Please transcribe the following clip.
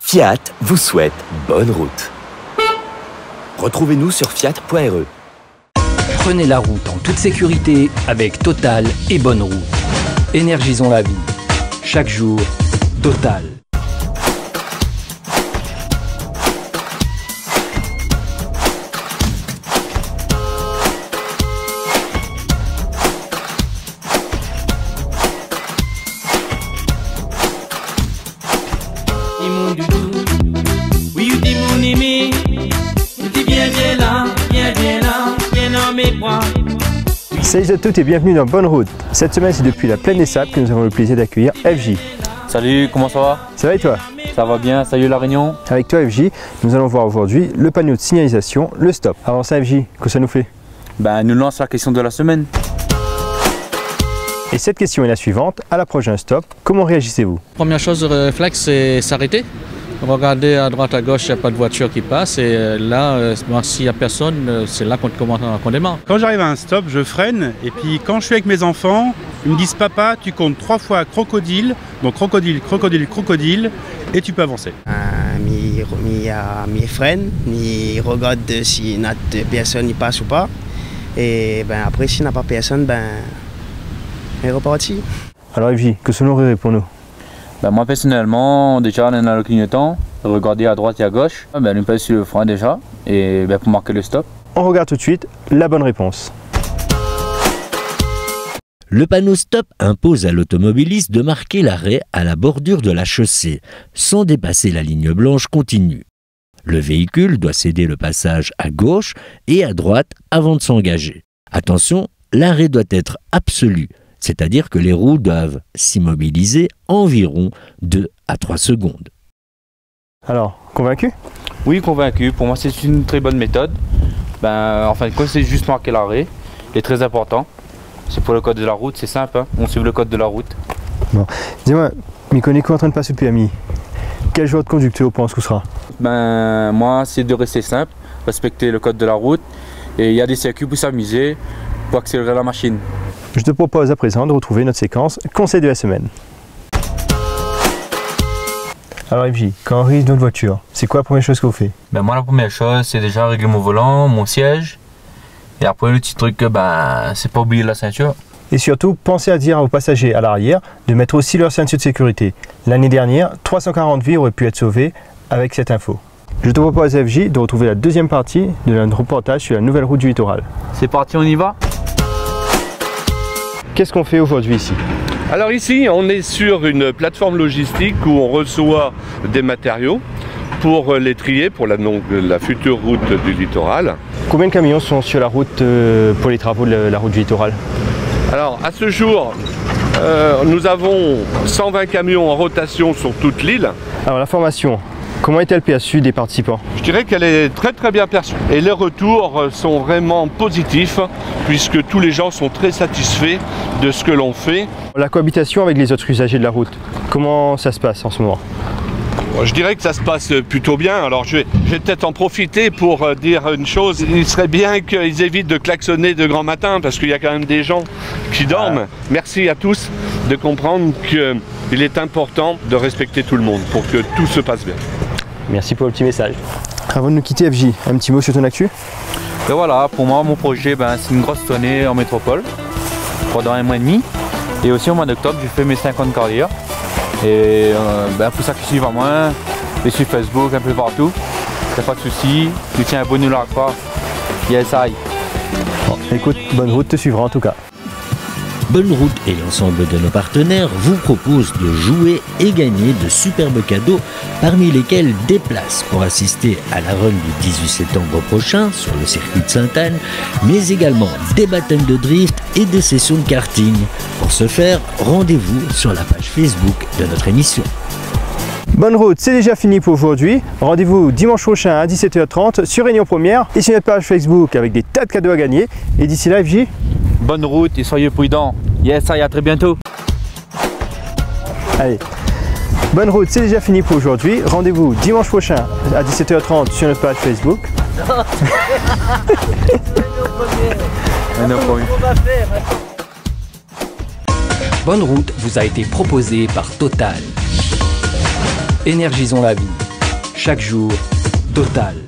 Fiat vous souhaite bonne route. Retrouvez-nous sur fiat.re. Prenez la route en toute sécurité avec Total et Bonne Route. Énergisons la vie. Chaque jour, Total. Salut à toutes et bienvenue dans Bonne Route. Cette semaine, c'est depuis la Plaine des Sables que nous avons le plaisir d'accueillir FJ. Salut, comment ça va? Ça va et toi? Ça va bien, salut La Réunion. Avec toi FJ, nous allons voir aujourd'hui le panneau de signalisation, le stop. Avant ça FJ, que ça nous fait? Nous lance la question de la semaine. Et cette question est la suivante, à l'approche d'un stop, comment réagissez-vous? Première chose, le réflexe, c'est s'arrêter. Regardez à droite, à gauche, il n'y a pas de voiture qui passe. Et là, s'il n'y a personne, c'est là qu'on démarre. Quand j'arrive à un stop, je freine. Et puis quand je suis avec mes enfants, ils me disent « Papa, tu comptes 3 fois crocodile ». Donc crocodile, crocodile, crocodile. Et tu peux avancer. Mi freine, mi regarde si notre personne y passe ou pas. Et après, s'il n'y a pas personne, il est reparti. Alors FJ, que ce nom pour nous? Moi personnellement, déjà on a le clignotant, regarder à droite et à gauche, on pèse sur le frein déjà, et pour marquer le stop. On regarde tout de suite la bonne réponse. Le panneau stop impose à l'automobiliste de marquer l'arrêt à la bordure de la chaussée, sans dépasser la ligne blanche continue. Le véhicule doit céder le passage à gauche et à droite avant de s'engager. Attention, l'arrêt doit être absolu. C'est-à-dire que les roues doivent s'immobiliser environ 2 à 3 secondes. Alors, convaincu? Oui, convaincu. Pour moi, c'est une très bonne méthode. En fin de compte, c'est juste marquer l'arrêt. Il est très important. C'est pour le code de la route, c'est simple. On suit le code de la route. Bon. Dis-moi, Miko en train de passer le permis. Quel genre de conducteur pense qu'on sera? Moi, c'est de rester simple, respecter le code de la route. Et il y a des circuits pour s'amuser, pour accélérer la machine. Je te propose à présent de retrouver notre séquence conseil de la semaine. Alors FJ, quand on risque notre voiture, c'est quoi la première chose qu'on fait? Moi la première chose c'est déjà régler mon volant, mon siège. Et après le petit truc, c'est pas oublier la ceinture. Et surtout, pensez à dire aux passagers à l'arrière de mettre aussi leur ceinture de sécurité. L'année dernière, 340 vies auraient pu être sauvées avec cette info. Je te propose FJ de retrouver la deuxième partie de notre reportage sur la nouvelle route du littoral. C'est parti, on y va? Qu'est-ce qu'on fait aujourd'hui ici? Alors ici, on est sur une plateforme logistique où on reçoit des matériaux pour les trier pour la future route du littoral. Combien de camions sont sur la route pour les travaux de la route du littoral? Alors à ce jour, nous avons 120 camions en rotation sur toute l'île. Alors la formation, comment est-elle perçue des participants? Je dirais qu'elle est très très bien perçue. Et les retours sont vraiment positifs puisque tous les gens sont très satisfaits de ce que l'on fait. La cohabitation avec les autres usagers de la route, comment ça se passe en ce moment? Je dirais que ça se passe plutôt bien. Alors je vais peut-être en profiter pour dire une chose. Il serait bien qu'ils évitent de klaxonner de grand matin parce qu'il y a quand même des gens qui dorment. Merci à tous de comprendre qu'il est important de respecter tout le monde pour que tout se passe bien. Merci pour le petit message. Avant de nous quitter FJ, un petit mot sur ton actu? Voilà, pour moi mon projet c'est une grosse tournée en métropole pendant 1 mois et demi. Et aussi au mois d'octobre j'ai fait mes 50 carrières. Et pour ça qui suivent à moi, et sur Facebook, un peu partout, il n'y a pas de souci, je tiens abonné là quoi. Yes, aïe. Bon, écoute, Bonne Route te suivra en tout cas. Bonne Route et l'ensemble de nos partenaires vous proposent de jouer et gagner de superbes cadeaux, parmi lesquels des places pour assister à la run du 18 septembre prochain sur le circuit de Sainte-Anne, mais également des baptêmes de drift et des sessions de karting. Pour ce faire, rendez-vous sur la page Facebook de notre émission. Bonne Route, c'est déjà fini pour aujourd'hui. Rendez-vous dimanche prochain à 17h30 sur Réunion Première et sur notre page Facebook avec des tas de cadeaux à gagner. Et d'ici là, FJ, bonne route et soyez prudents. Yes, à très bientôt. Allez, Bonne Route, c'est déjà fini pour aujourd'hui. Rendez-vous dimanche prochain à 17h30 sur notre page Facebook. Bonne Route vous a été proposée par Total. Énergisons la vie. Chaque jour, Total.